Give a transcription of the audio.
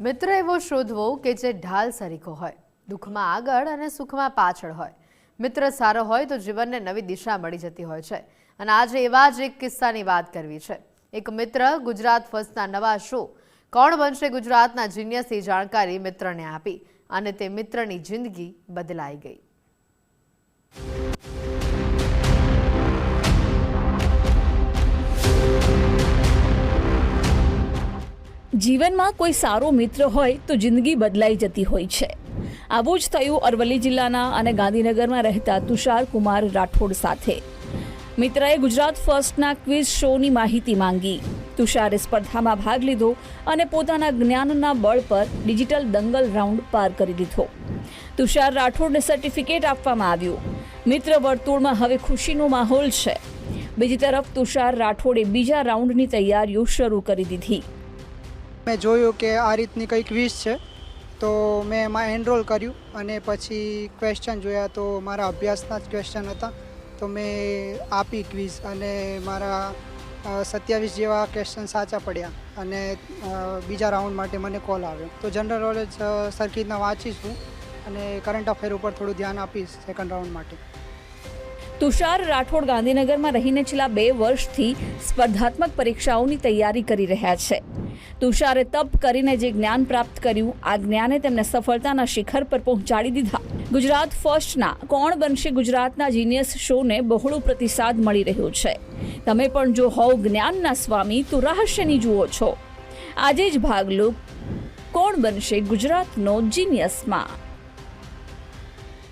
મિત્ર એવો શોધવો કે જે ઢાલ સરીખો હોય, દુઃખમાં આગળ અને સુખમાં પાછળ હોય. મિત્ર સારો હોય તો જીવનને નવી દિશા મળી જતી હોય છે. અને આજે એવા જ એક કિસ્સાની વાત કરવી છે. એક મિત્ર ગુજરાત ફર્સ્ટના નવા શો કોણ બનશે ગુજરાતના જીનિયસની જાણકારી મિત્રને આપી અને તે મિત્રની જિંદગી બદલાઈ ગઈ. જીવનમાં કોઈ સારો મિત્ર હોય તો જિંદગી બદલાઈ જતી હોય છે. આવું જ થયું અરવલ્લી જિલ્લાના અને ગાંધીનગરમાં રહેતા તુષાર કુમાર રાઠોડ સાથે. મિત્રએ ગુજરાત ફર્સ્ટના ક્વિઝ શોની માહિતી માંગી. તુષારે સ્પર્ધામાં ભાગ લીધો અને પોતાના જ્ઞાનના બળ પર ડિજિટલ દંગલ રાઉન્ડ પાર કરી લીધો. તુષાર રાઠોડને સર્ટિફિકેટ આપવામાં આવ્યું. મિત્ર વર્તુળમાં હવે ખુશીનો માહોલ છે. બીજી તરફ તુષાર રાઠોડે બીજા રાઉન્ડની તૈયારીઓ શરૂ કરી દીધી. મેં જોયું કે આ રીતની કંઈ ક્વિઝ છે તો મેં એમાં એનરોલ કર્યું અને પછી ક્વેશ્ચન જોયા તો મારા અભ્યાસના જ ક્વેશ્ચન હતા તો મેં આપી ક્વિઝ અને મારા 27 જેવા ક્વેશ્ચન સાચા પડ્યા અને બીજા રાઉન્ડ માટે મને કોલ આવ્યો. તો જનરલ નોલેજ સરખી રીતના વાંચીશ હું અને કરંટ અફેર ઉપર થોડું ધ્યાન આપીશ સેકન્ડ રાઉન્ડ માટે. તુષાર રાઠોડ ગાંધીનગરમાં રહીને છેલ્લા 2 વર્ષથી સ્પર્ધાત્મક પરીક્ષાઓની તૈયારી કરી રહ્યા છે. તુષારે તપ કરીને જે જ્ઞાન પ્રાપ્ત કર્યું, આ જ્ઞાને તેમને સફળતાના શિખર પર પહોંચાડી દીધા. ગુજરાત ફર્સ્ટના કોણ બનશે ગુજરાતના જીનિયસ શોને બહોળો પ્રતિસાદ મળી રહ્યો છે. તમે પણ જો હોવ જ્ઞાનના સ્વામી તો રહસ્યની જુઓ છો. આજે જ ભાગ લો કોણ બનશે ગુજરાતનો જીનિયસમાં.